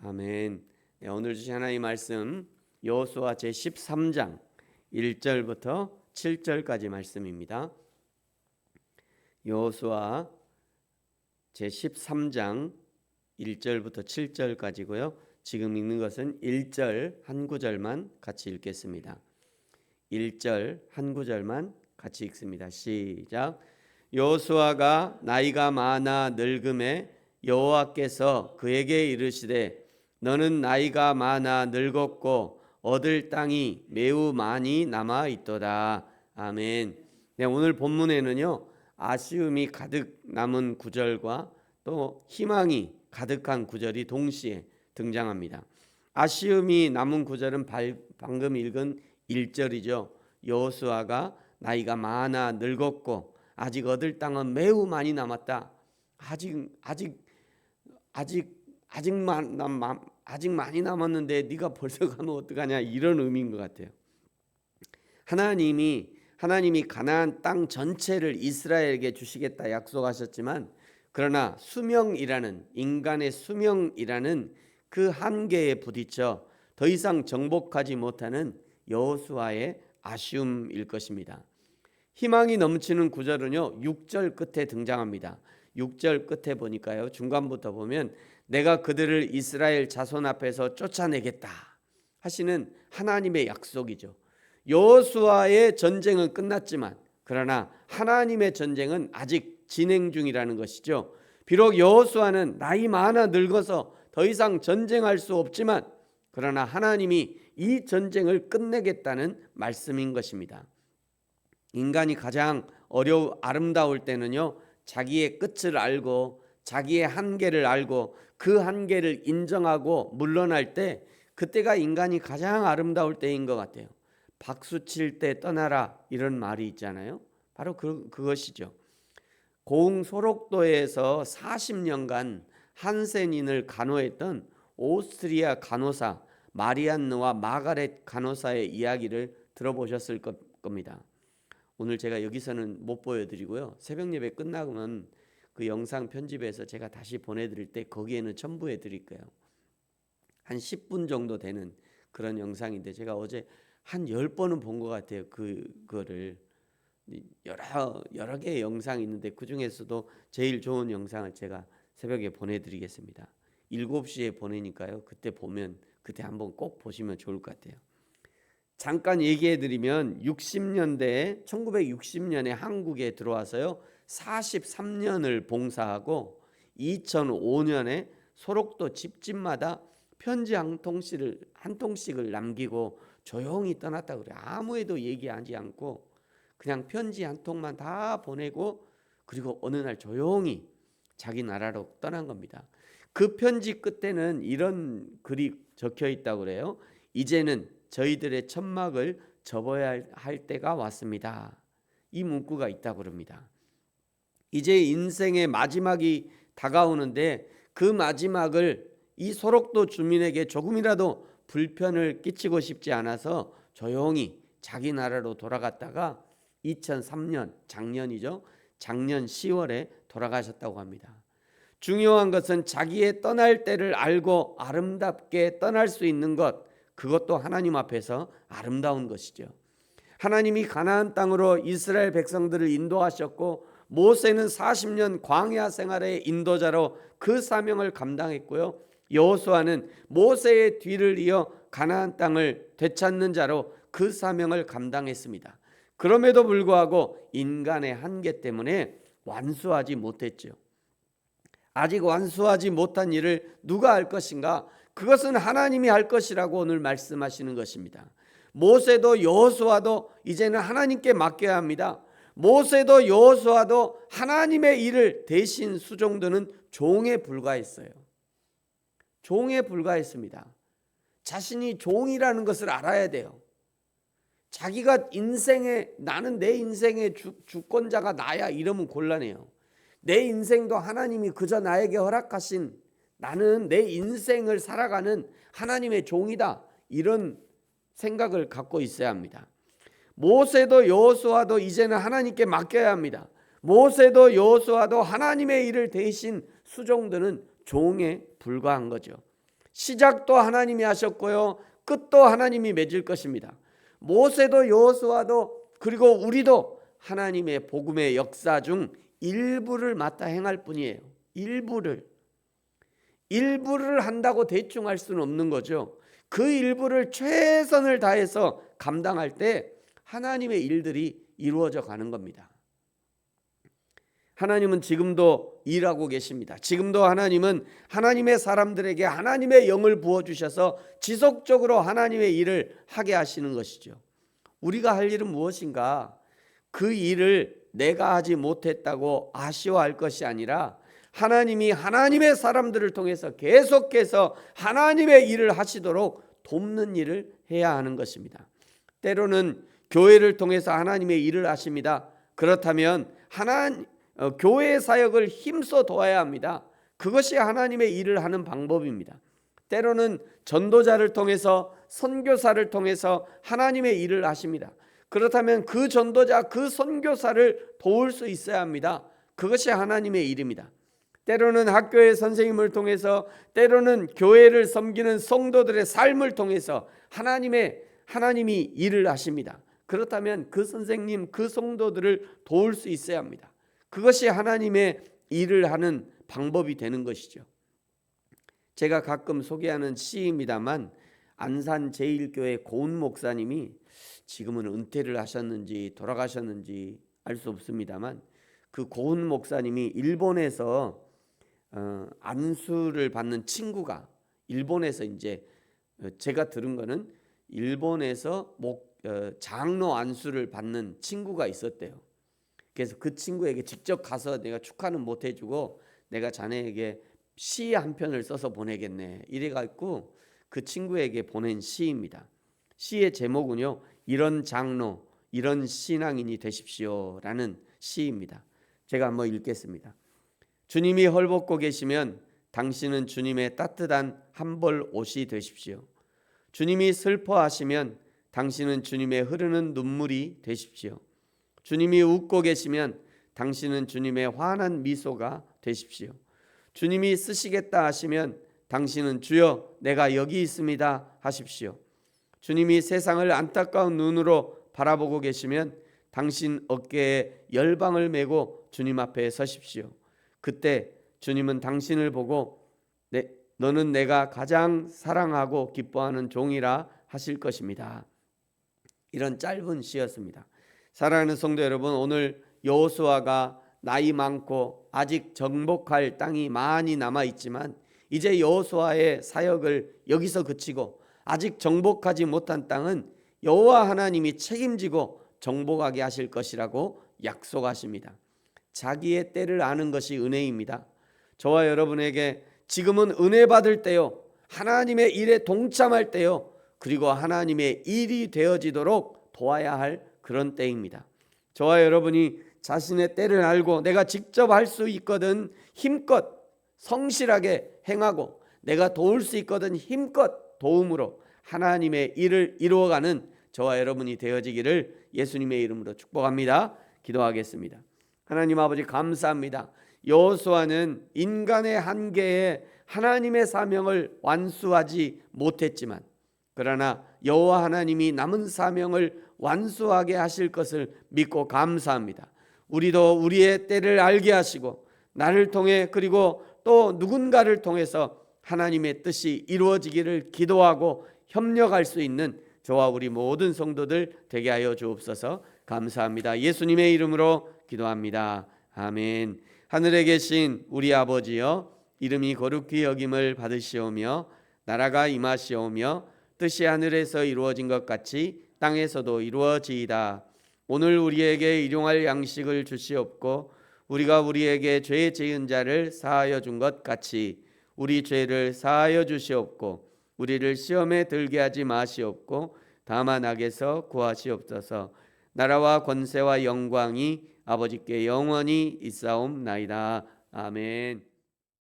아멘. 네, 오늘 주신 하나님의 말씀 여호수아 제13장 1절부터 7절까지 말씀입니다. 여호수아 제13장 1절부터 7절까지고요. 지금 읽는 것은 1절 한 구절만 같이 읽겠습니다. 1절 한 구절만 같이 읽습니다. 시작. 여호수아가 나이가 많아 늙음에 여호와께서 그에게 이르시되 너는 나이가 많아 늙었고 얻을 땅이 매우 많이 남아 있도다. 아멘. 네, 오늘 본문에는요 아쉬움이 가득 남은 구절과 또 희망이 가득한 구절이 동시에 등장합니다. 아쉬움이 남은 구절은 방금 읽은 1절이죠. 여호수아가 나이가 많아 늙었고 아직 얻을 땅은 매우 많이 남았다. 아직 많이 남았는데 네가 벌써 가면 어떡하냐, 이런 의미인 것 같아요. 하나님이 가나안 땅 전체를 이스라엘에게 주시겠다 약속하셨지만, 그러나 인간의 수명이라는 그 한계에 부딪혀 더 이상 정복하지 못하는 여호수아의 아쉬움일 것입니다. 희망이 넘치는 구절은요 6절 끝에 등장합니다. 6절 끝에 보니까요, 중간부터 보면 내가 그들을 이스라엘 자손 앞에서 쫓아내겠다 하시는 하나님의 약속이죠. 여호수아의 전쟁은 끝났지만 그러나 하나님의 전쟁은 아직 진행 중이라는 것이죠. 비록 여호수아는 나이 많아 늙어서 더 이상 전쟁할 수 없지만 그러나 하나님이 이 전쟁을 끝내겠다는 말씀인 것입니다. 인간이 가장 아름다울 때는요 자기의 끝을 알고 자기의 한계를 알고 그 한계를 인정하고 물러날 때, 그때가 인간이 가장 아름다울 때인 것 같아요. 박수 칠 때 떠나라, 이런 말이 있잖아요. 바로 그것이죠. 고흥 소록도에서 40년간 한센인을 간호했던 오스트리아 간호사 마리안느와 마가렛 간호사의 이야기를 들어보셨을 겁니다. 오늘 제가 여기서는 못 보여드리고요, 새벽 예배 끝나면 그 영상 편집해서 제가 다시 보내드릴 때 거기에는 첨부해 드릴 거예요. 한 10분 정도 되는 그런 영상인데 제가 어제 한 10번은 본 것 같아요. 그거를 여러 개의 영상이 있는데 그 중에서도 제일 좋은 영상을 제가 새벽에 보내드리겠습니다. 7시에 보내니까요, 그때 보면 그때 한번 꼭 보시면 좋을 것 같아요. 잠깐 얘기해드리면 1960년에 한국에 들어와서요 43년을 봉사하고 2005년에 소록도 집집마다 편지 한 통씩을 남기고 조용히 떠났다 그래요. 아무에도 얘기하지 않고 그냥 편지 한 통만 다 보내고 그리고 어느 날 조용히 자기 나라로 떠난 겁니다. 그 편지 끝에는 이런 글이 적혀 있다고 그래요. 이제는 저희들의 천막을 접어야 할 때가 왔습니다. 이 문구가 있다고 그럽니다. 이제 인생의 마지막이 다가오는데 그 마지막을 이 소록도 주민에게 조금이라도 불편을 끼치고 싶지 않아서 조용히 자기 나라로 돌아갔다가 2003년 작년 10월에 돌아가셨다고 합니다. 중요한 것은 자기의 떠날 때를 알고 아름답게 떠날 수 있는 것, 그것도 하나님 앞에서 아름다운 것이죠. 하나님이 가나안 땅으로 이스라엘 백성들을 인도하셨고 모세는 40년 광야 생활의 인도자로 그 사명을 감당했고요. 여호수아는 모세의 뒤를 이어 가나안 땅을 되찾는 자로 그 사명을 감당했습니다. 그럼에도 불구하고 인간의 한계 때문에 완수하지 못했죠. 아직 완수하지 못한 일을 누가 할 것인가? 그것은 하나님이 할 것이라고 오늘 말씀하시는 것입니다. 모세도 여호수아도 이제는 하나님께 맡겨야 합니다. 모세도 여호수아도 하나님의 일을 대신 수종드는 종에 불과했어요. 종에 불과했습니다. 자신이 종이라는 것을 알아야 돼요. 자기가 나는 내 인생의 주권자가 나야, 이러면 곤란해요. 내 인생도 하나님이 그저 나에게 허락하신, 나는 내 인생을 살아가는 하나님의 종이다, 이런 생각을 갖고 있어야 합니다. 모세도 여호수아도 이제는 하나님께 맡겨야 합니다. 모세도 여호수아도 하나님의 일을 대신 수종드는 종에 불과한 거죠. 시작도 하나님이 하셨고요, 끝도 하나님이 맺을 것입니다. 모세도 여호수아도 그리고 우리도 하나님의 복음의 역사 중 일부를 맡아 행할 뿐이에요. 일부를 한다고 대충 할 수는 없는 거죠. 그 일부를 최선을 다해서 감당할 때 하나님의 일들이 이루어져 가는 겁니다. 하나님은 지금도 일하고 계십니다. 지금도 하나님은 하나님의 사람들에게 하나님의 영을 부어주셔서 지속적으로 하나님의 일을 하게 하시는 것이죠. 우리가 할 일은 무엇인가? 그 일을 내가 하지 못했다고 아쉬워할 것이 아니라 하나님이 하나님의 사람들을 통해서 계속해서 하나님의 일을 하시도록 돕는 일을 해야 하는 것입니다. 때로는 교회를 통해서 하나님의 일을 하십니다. 그렇다면 교회의 사역을 힘써 도와야 합니다. 그것이 하나님의 일을 하는 방법입니다. 때로는 전도자를 통해서, 선교사를 통해서 하나님의 일을 하십니다. 그렇다면 그 전도자, 그 선교사를 도울 수 있어야 합니다. 그것이 하나님의 일입니다. 때로는 학교의 선생님을 통해서, 때로는 교회를 섬기는 성도들의 삶을 통해서 하나님이 일을 하십니다. 그렇다면 그 선생님, 그 성도들을 도울 수 있어야 합니다. 그것이 하나님의 일을 하는 방법이 되는 것이죠. 제가 가끔 소개하는 시입니다만, 안산 제1교회 고은 목사님이 지금은 은퇴를 하셨는지 돌아가셨는지 알 수 없습니다만, 그 고은 목사님이 일본에서 안수를 받는 친구가, 일본에서 이제 제가 들은 거는 일본에서 장로 안수를 받는 친구가 있었대요. 그래서 그 친구에게 직접 가서 내가 축하는 못 해주고 내가 자네에게 시 한 편을 써서 보내겠네, 이래갖고 그 친구에게 보낸 시입니다. 시의 제목은요, 이런 장로, 이런 신앙인이 되십시오 라는 시입니다. 제가 한번 읽겠습니다. 주님이 헐벗고 계시면 당신은 주님의 따뜻한 한벌 옷이 되십시오. 주님이 슬퍼하시면 당신은 주님의 흐르는 눈물이 되십시오. 주님이 웃고 계시면 당신은 주님의 환한 미소가 되십시오. 주님이 쓰시겠다 하시면 당신은 주여 내가 여기 있습니다 하십시오. 주님이 세상을 안타까운 눈으로 바라보고 계시면 당신 어깨에 열방을 메고 주님 앞에 서십시오. 그때 주님은 당신을 보고 너는 내가 가장 사랑하고 기뻐하는 종이라 하실 것입니다. 이런 짧은 시였습니다. 사랑하는 성도 여러분, 오늘 여호수아가 나이 많고 아직 정복할 땅이 많이 남아 있지만 이제 여호수아의 사역을 여기서 그치고 아직 정복하지 못한 땅은 여호와 하나님이 책임지고 정복하게 하실 것이라고 약속하십니다. 자기의 때를 아는 것이 은혜입니다. 저와 여러분에게 지금은 은혜 받을 때요, 하나님의 일에 동참할 때요, 그리고 하나님의 일이 되어지도록 도와야 할 그런 때입니다. 저와 여러분이 자신의 때를 알고 내가 직접 할 수 있거든 힘껏 성실하게 행하고 내가 도울 수 있거든 힘껏 도움으로 하나님의 일을 이루어가는 저와 여러분이 되어지기를 예수님의 이름으로 축복합니다. 기도하겠습니다. 하나님 아버지, 감사합니다. 여호수아는 인간의 한계에 하나님의 사명을 완수하지 못했지만, 그러나 여호와 하나님이 남은 사명을 완수하게 하실 것을 믿고 감사합니다. 우리도 우리의 때를 알게 하시고 나를 통해 그리고 또 누군가를 통해서 하나님의 뜻이 이루어지기를 기도하고 협력할 수 있는 저와 우리 모든 성도들 되게 하여 주옵소서. 감사합니다. 예수님의 이름으로 기도합니다. 아멘. 하늘에 계신 우리 아버지여, 이름이 거룩히 여김을 받으시오며 나라가 임하시오며 뜻이 하늘에서 이루어진 것 같이 땅에서도 이루어지이다. 오늘 우리에게 일용할 양식을 주시옵고 우리가 우리에게 죄 지은 자를 사하여 준 것 같이 우리 죄를 사하여 주시옵고 우리를 시험에 들게 하지 마시옵고 다만 악에서 구하시옵소서. 나라와 권세와 영광이 아버지께 영원히 있사옵나이다. 아멘.